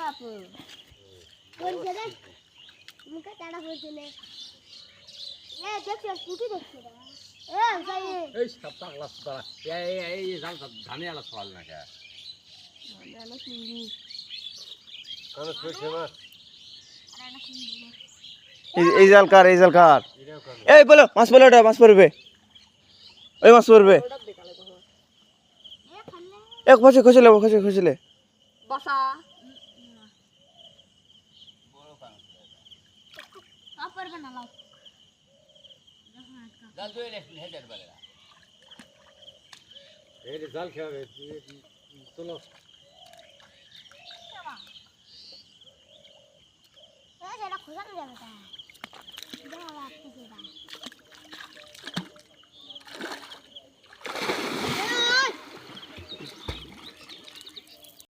আপু বলছে রে মুখে টাড়া হয়েছিল এ দেখছো কুটি দেখছো এ যাই এই সব পাগলা সুতরা এই জাল ধানে আলা সওয়াল না কে না চিংড়ি কোন কইছে না আরে না চিংড়ি এই জাল কার এই বলো মাছ বলো ওটা মাছ পড়বে ওই মাছ পড়বে এক বছর খসলে বসা আপর বানা লাও জাল দুই রে হেজার বলে এই জাল খাবে চলো এ যেটা খোঁজানো যাবে তা এটা লাগতেছে